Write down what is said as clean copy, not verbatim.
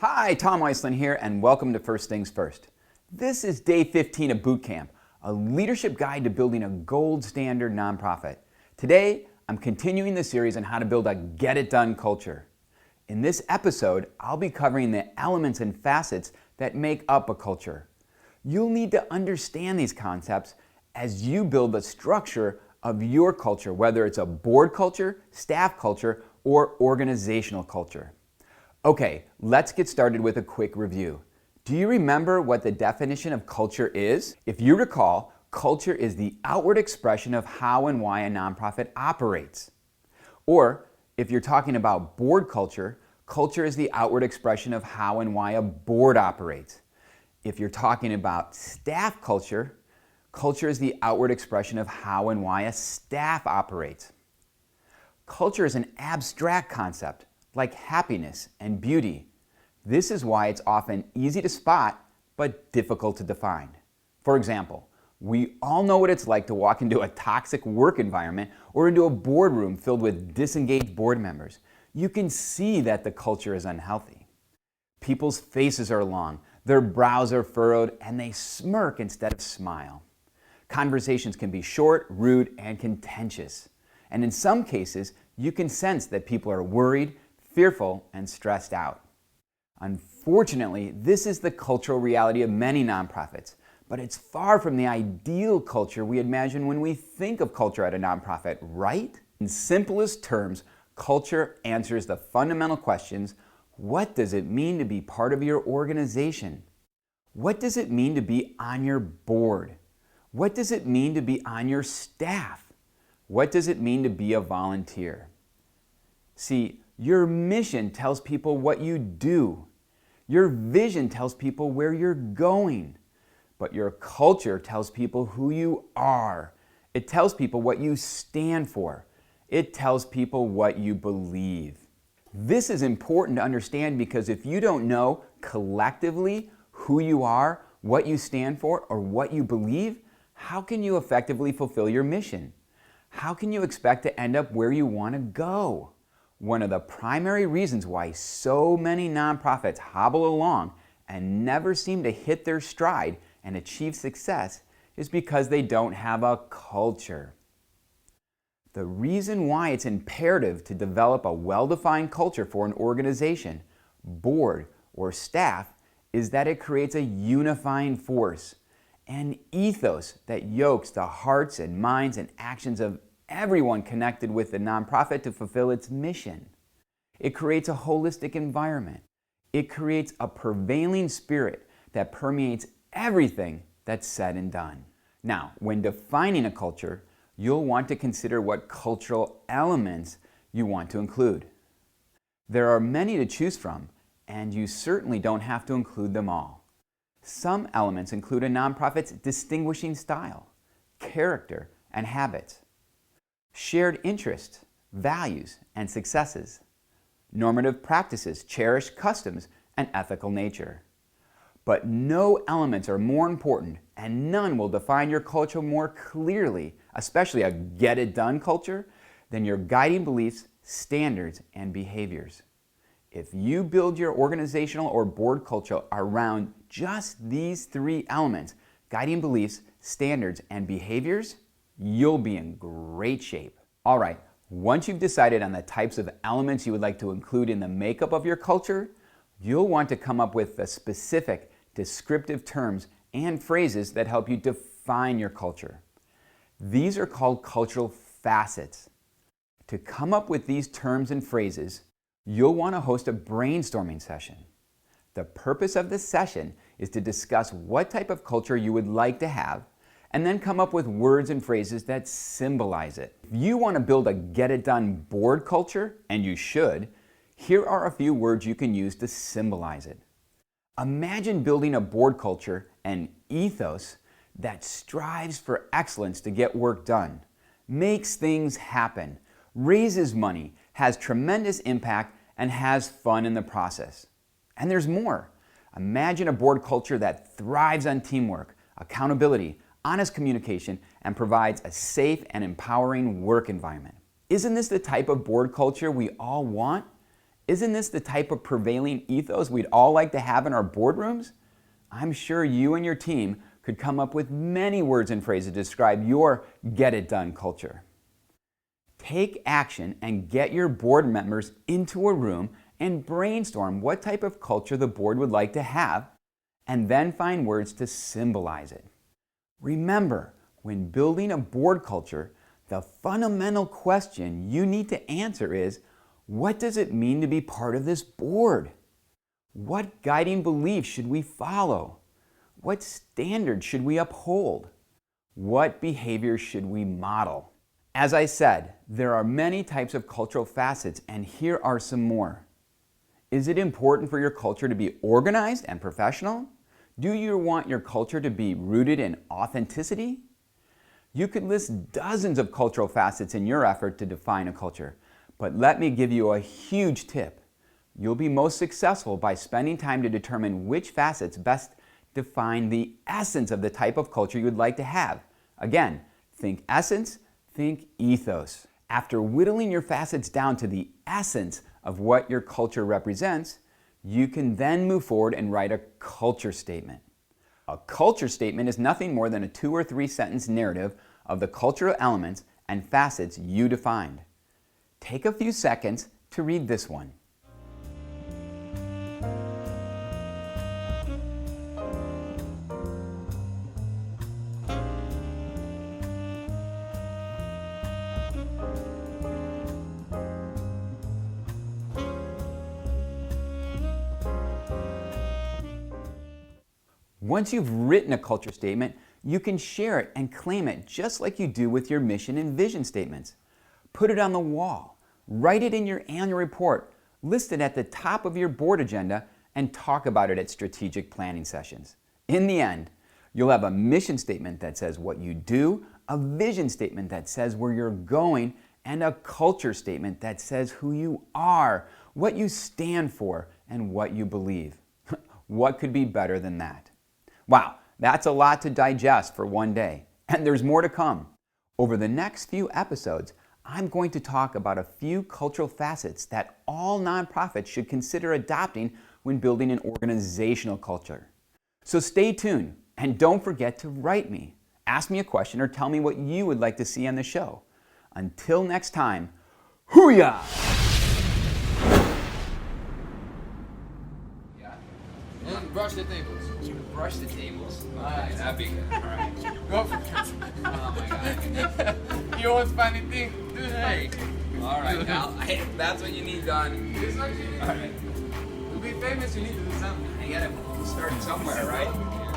Hi, Tom Iselin here, and welcome to First Things First. This is day 15 of Boot Camp, a leadership guide to building a gold standard nonprofit. Today, I'm continuing the series on how to build a get-it-done culture. In this episode, I'll be covering the elements and facets that make up a culture. You'll need to understand these concepts as you build the structure of your culture, whether it's a board culture, staff culture, or organizational culture. Okay, let's get started with a quick review. Do you remember what the definition of culture is? If you recall, culture is the outward expression of how and why a nonprofit operates. Or, if you're talking about board culture, culture is the outward expression of how and why a board operates. If you're talking about staff culture, culture is the outward expression of how and why a staff operates. Culture is an abstract concept, like happiness and beauty. This is why it's often easy to spot, but difficult to define. For example, we all know what it's like to walk into a toxic work environment or into a boardroom filled with disengaged board members. You can see that the culture is unhealthy. People's faces are long, their brows are furrowed, and they smirk instead of smile. Conversations can be short, rude, and contentious. And in some cases, you can sense that people are worried, fearful, and stressed out. Unfortunately, this is the cultural reality of many nonprofits, but it's far from the ideal culture we imagine when we think of culture at a nonprofit, right? In simplest terms, culture answers the fundamental questions: what does it mean to be part of your organization? What does it mean to be on your board? What does it mean to be on your staff? What does it mean to be a volunteer? See, your mission tells people what you do. Your vision tells people where you're going. But your culture tells people who you are. It tells people what you stand for. It tells people what you believe. This is important to understand because if you don't know collectively who you are, what you stand for, or what you believe, how can you effectively fulfill your mission? How can you expect to end up where you want to go? One of the primary reasons why so many nonprofits hobble along and never seem to hit their stride and achieve success is because they don't have a culture. The reason why it's imperative to develop a well-defined culture for an organization, board, or staff is that it creates a unifying force, an ethos that yokes the hearts and minds and actions of everyone connected with the nonprofit to fulfill its mission. It creates a holistic environment. It creates a prevailing spirit that permeates everything that's said and done. Now, when defining a culture, you'll want to consider what cultural elements you want to include. There are many to choose from, and you certainly don't have to include them all. Some elements include a nonprofit's distinguishing style, character, and habits, shared interests, values, and successes, normative practices, cherished customs, and ethical nature. But no elements are more important, and none will define your culture more clearly, especially a get-it-done culture, than your guiding beliefs, standards, and behaviors. If you build your organizational or board culture around just these three elements, guiding beliefs, standards, and behaviors, you'll be in great shape. All right, once you've decided on the types of elements you would like to include in the makeup of your culture, you'll want to come up with the specific, descriptive terms and phrases that help you define your culture. These are called cultural facets. To come up with these terms and phrases, you'll want to host a brainstorming session. The purpose of this session is to discuss what type of culture you would like to have, and then come up with words and phrases that symbolize it. If you want to build a get-it-done board culture, and you should, here are a few words you can use to symbolize it. Imagine building a board culture, an ethos, that strives for excellence to get work done, makes things happen, raises money, has tremendous impact, and has fun in the process. And there's more. Imagine a board culture that thrives on teamwork, accountability, honest communication, and provides a safe and empowering work environment. Isn't this the type of board culture we all want? Isn't this the type of prevailing ethos we'd all like to have in our boardrooms? I'm sure you and your team could come up with many words and phrases to describe your get-it-done culture. Take action and get your board members into a room and brainstorm what type of culture the board would like to have, and then find words to symbolize it. Remember, when building a board culture, the fundamental question you need to answer is, what does it mean to be part of this board? What guiding beliefs should we follow? What standards should we uphold? What behaviors should we model? As I said, there are many types of cultural facets, and here are some more. Is it important for your culture to be organized and professional? Do you want your culture to be rooted in authenticity? You could list dozens of cultural facets in your effort to define a culture, but let me give you a huge tip. You'll be most successful by spending time to determine which facets best define the essence of the type of culture you'd like to have. Again, think essence, think ethos. After whittling your facets down to the essence of what your culture represents, you can then move forward and write a culture statement. A culture statement is nothing more than a 2 or 3 sentence narrative of the cultural elements and facets you defined. Take a few seconds to read this one. Once you've written a culture statement, you can share it and claim it just like you do with your mission and vision statements. Put it on the wall, write it in your annual report, list it at the top of your board agenda, and talk about it at strategic planning sessions. In the end, you'll have a mission statement that says what you do, a vision statement that says where you're going, and a culture statement that says who you are, what you stand for, and what you believe. What could be better than that? Wow, that's a lot to digest for one day, and there's more to come. Over the next few episodes, I'm going to talk about a few cultural facets that all nonprofits should consider adopting when building an organizational culture. So stay tuned, and don't forget to write me. Ask me a question or tell me what you would like to see on the show. Until next time, hoo-yah! Brush the tables. Brush the tables. Nice. That'd be good. All right. Go for it. Oh my God. You want funny thing? Do Hey. All right, now that's what you need done. This one, All right. to be famous, you need to do something. I gotta start somewhere, right?